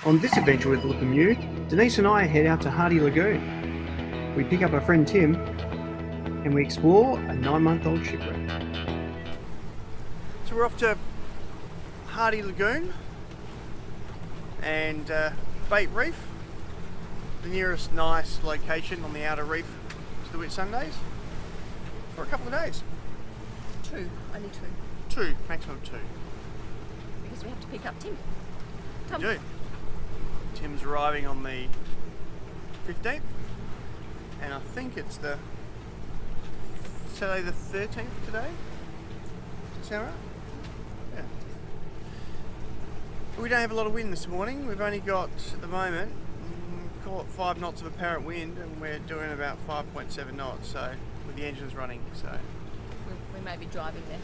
On this adventure with Lukimyu, Denise and I head out to Hardy Lagoon. We pick up our friend Tim and we explore a 9-month-old shipwreck. So we're off to Hardy Lagoon and Bait Reef, the nearest nice location on the outer reef to the Whitsundays, for a couple of days. Only two. Two, maximum two. Because we have to pick up Tim. We do. Tim's arriving on the 15th, and I think it's the Saturday the 13th today. Does that sound right? Yeah. But we don't have a lot of wind this morning. We've only got, at the moment, call it 5 knots of apparent wind, and we're doing about 5.7 knots, so with the engines running, so We may be driving there.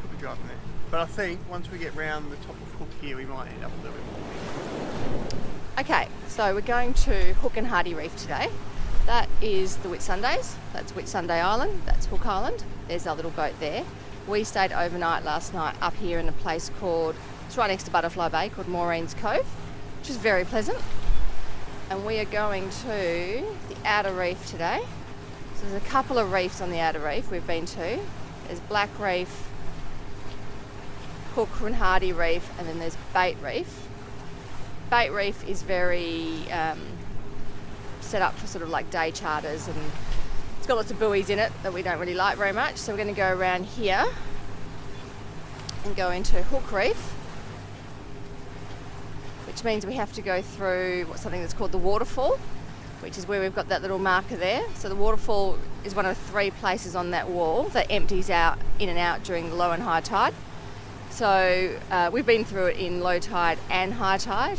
could be driving there. But I think once we get round the top of Hook here, we might end up a little bit more. Okay, so we're going to Hook and Hardy Reef today. That is the Whitsundays. That's Whitsunday Island. That's Hook Island. There's our little boat there. We stayed overnight last night up here in a place called, it's right next to Butterfly Bay, called Maureen's Cove, which is very pleasant. And we are going to the outer reef today. So there's a couple of reefs on the outer reef we've been to. There's Black Reef, Hook and Hardy Reef, and then there's Bait Reef. Bait Reef is very set up for sort of like day charters, and it's got lots of buoys in it that we don't really like very much. So we're going to go around here and go into Hook Reef, which means we have to go through something that's called the waterfall, which is where we've got that little marker there. So the waterfall is one of 3 places on that wall that empties out in and out during the low and high tide. So we've been through it in low tide and high tide.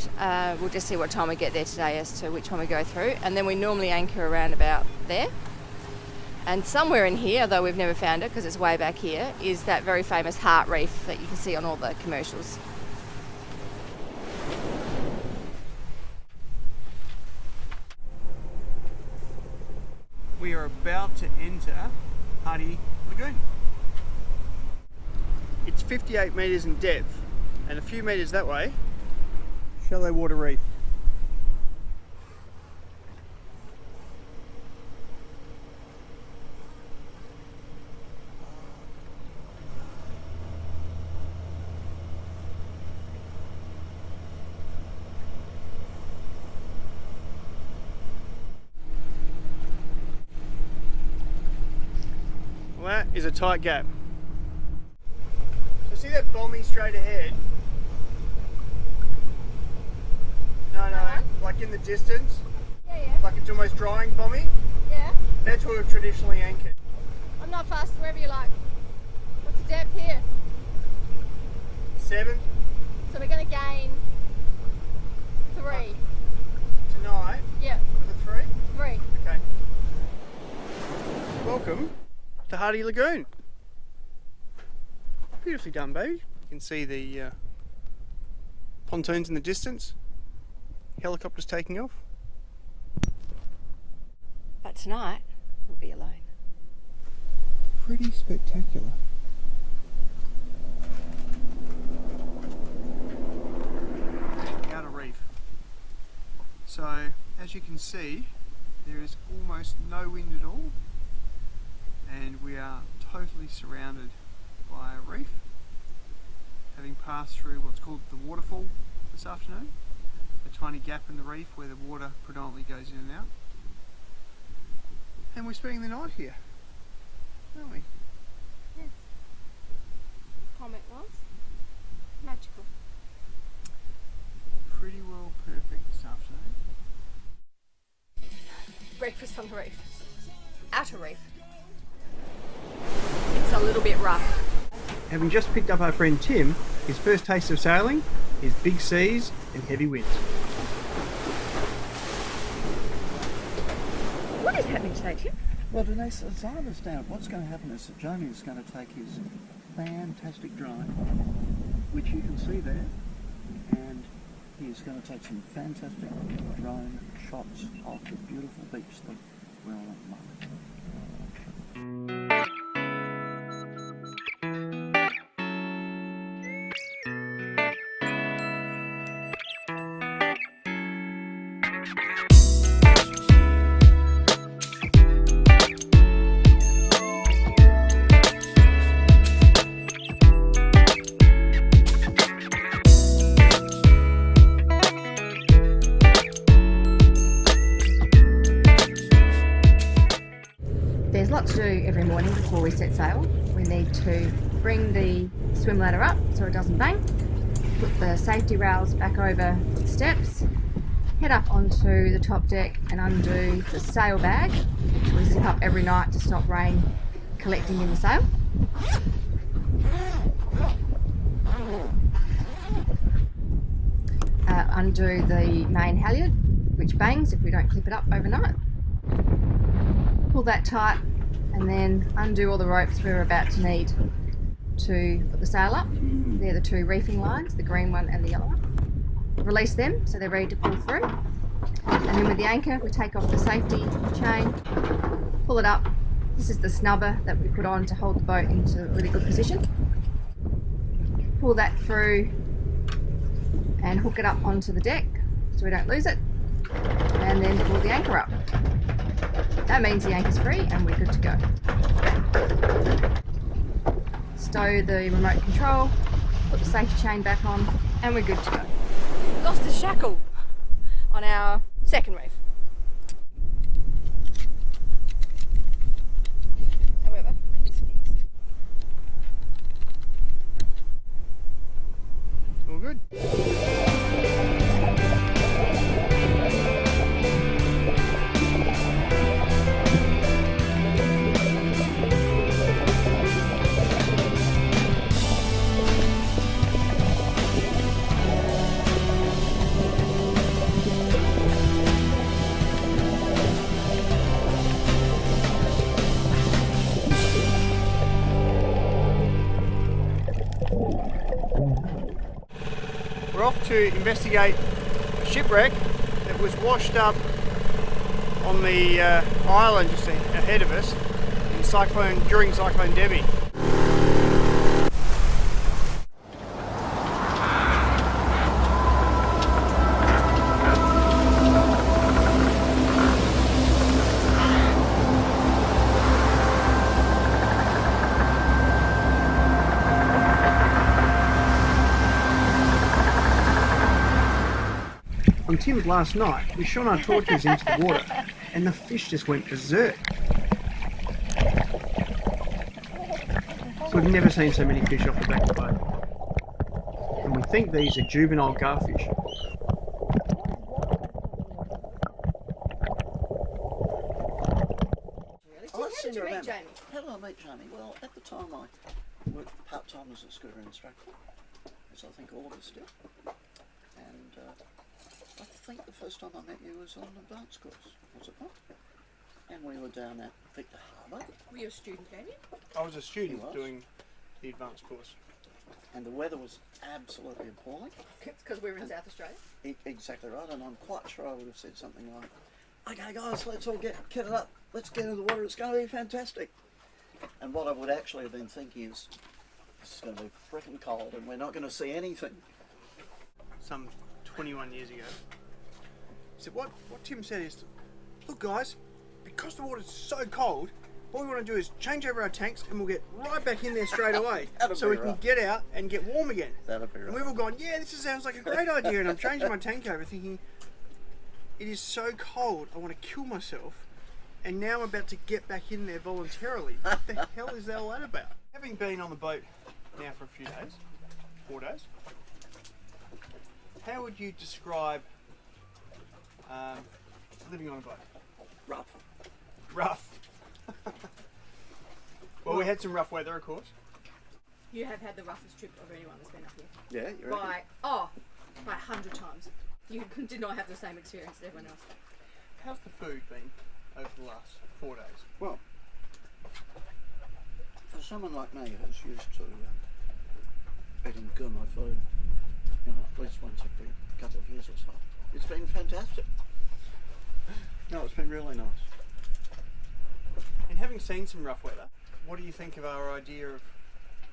We'll just see what time we get there today as to which one we go through. And then we normally anchor around about there. And somewhere in here, though we've never found it because it's way back here, is that very famous Heart Reef that you can see on all the commercials. We are about to enter Hardy Lagoon. It's 58 metres in depth, and a few metres that way, shallow water reef. Well, that is a tight gap. So see that bommy straight ahead? No, like in the distance? Yeah. Like it's almost drying bommy? Yeah. That's where we've traditionally anchored. I'm not fast, wherever you like. What's the depth here? 7 So we're going to gain 3. tonight. Yeah, Was it 3? 3. Okay. Welcome to Hardy Lagoon. Beautifully done, baby. You can see the pontoons in the distance. Helicopters taking off. But tonight, we'll be alone. Pretty spectacular. The outer reef. So, as you can see, there is almost no wind at all, and we are totally surrounded by a reef, having passed through what's called the waterfall this afternoon, a tiny gap in the reef where the water predominantly goes in and out. And we're spending the night here, aren't we? Yes. Comment was magical. Pretty well perfect this afternoon. Breakfast on the reef. Outer reef. It's a little bit rough. having just picked up our friend Tim, his first taste of sailing is big seas and heavy winds. What is happening today, Tim? Well, Denise, as I understand, what's going to happen is that Jamie is going to take his fantastic drone, which you can see there, and he's going to take some fantastic drone shots of the beautiful beach that we're on at the moment. There's a lot to do every morning before we set sail. We need to bring the swim ladder up so it doesn't bang, put the safety rails back over the steps, head up onto the top deck and undo the sail bag, which we zip up every night to stop rain collecting in the sail. Undo the main halyard, which bangs if we don't clip it up overnight. Pull that tight and then undo all the ropes we're about to need to put the sail up. They're the two reefing lines, the green one and the yellow one. Release them so they're ready to pull through. And then with the anchor we take off the safety chain, pull it up. This is the snubber that we put on to hold the boat into a really good position. Pull that through and hook it up onto the deck so we don't lose it. And then pull the anchor up. That means the anchor's free and we're good to go. Stow the remote control, put the safety chain back on, and we're good to go. Lost the shackle on our second reef. However, it's fixed. All good? We're off to investigate a shipwreck that was washed up on the island just ahead of us during Cyclone Debbie. On Tim's last night, we shone our torches into the water and the fish just went berserk. We've never seen so many fish off the back of the boat. And we think these are juvenile garfish. How did I meet Jamie? Well, at the time I worked part-time as a scooter instructor, as I think all of us did. And I think the first time I met you was on an advanced course, was it not? And we were down at Victor Harbour. Were you a student, Daniel? I was a student doing the advanced course. And the weather was absolutely appalling. It's because we were in South Australia. Exactly right, and I'm quite sure I would have said something like, okay guys, let's all get kitted up, let's get into the water, it's going to be fantastic. And what I would actually have been thinking is, this is going to be freaking cold and we're not going to see anything. Some 21 years ago. So what Tim said is, look guys, because the water's so cold, what we want to do is change over our tanks and we'll get right back in there straight away so we can get out and get warm again. That'll be right. And we've all gone, yeah, this sounds like a great idea. And I'm changing my tank over thinking, it is so cold, I want to kill myself. And now I'm about to get back in there voluntarily. What the hell is all that about? Having been on the boat now for a few days, 4 days, how would you describe living on a boat? Rough. Rough. Well, we had some rough weather, of course. You have had the roughest trip of anyone that's been up here. Yeah, you're right. By 100 times. You did not have the same experience as everyone else. How's the food been over the last 4 days? Well, for someone like me who's used to eating gourmet food, you know, at least once every couple of years or so, it's been fantastic. No, it's been really nice. And having seen some rough weather, what do you think of our idea of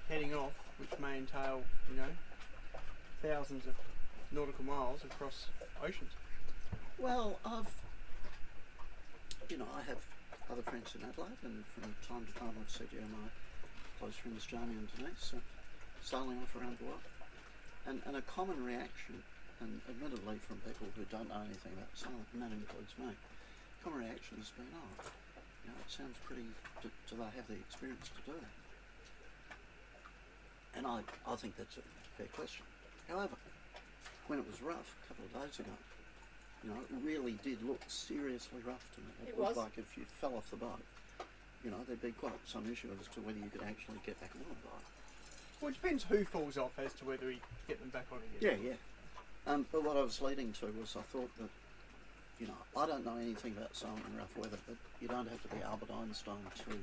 heading off, which may entail, you know, thousands of nautical miles across oceans? Well, I have other friends in Adelaide, and from time to time I've said, yeah, my close friends Jamie and Denise are sailing off around the world. And a common reaction, and admittedly from people who don't know anything about sailing, and that includes me, common reaction has been, oh, you know, it sounds pretty, do they have the experience to do that? And I think that's a fair question. However, when it was rough a couple of days ago, you know, it really did look seriously rough to me. It was like if you fell off the boat, you know, there'd be quite some issue as to whether you could actually get back on the boat. Well, it depends who falls off as to whether we get them back on again. Yeah. But what I was leading to was I thought that, you know, I don't know anything about sailing in rough weather, but you don't have to be Albert Einstein to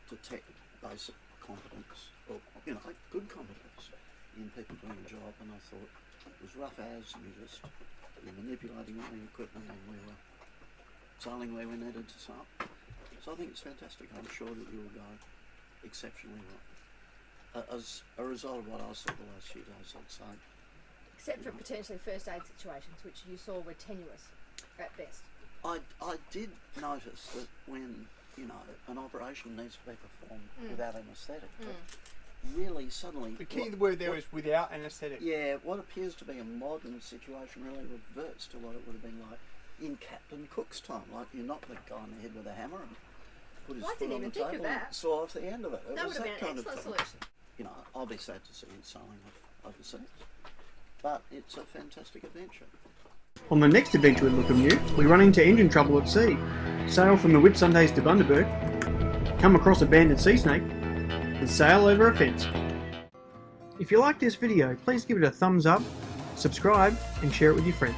detect basic competence, or, you know, good competence in people doing a job. And I thought it was rough as, and you're manipulating all the equipment, and we were sailing where we needed to sail. So I think it's fantastic. I'm sure that you'll go exceptionally well. As a result of what I saw the last few days, I'd say. Except for potentially first aid situations, which you saw were tenuous at best. I did notice that when, you know, an operation needs to be performed without anaesthetic, but really suddenly... The key word there is without anaesthetic. Yeah, what appears to be a modern situation really reverts to what it would have been like in Captain Cook's time. Like, you knock the guy on the head with a hammer and put his foot on the table and saw off the end of it. That would have been an excellent solution. You know, I'll be sad to see you sailing overseas, but it's a fantastic adventure. On the next adventure with Lukimyu, we run into engine trouble at sea, sail from the Whitsundays to Bundaberg, come across a banded sea snake, and sail over a fence. If you like this video, please give it a thumbs up, subscribe, and share it with your friends.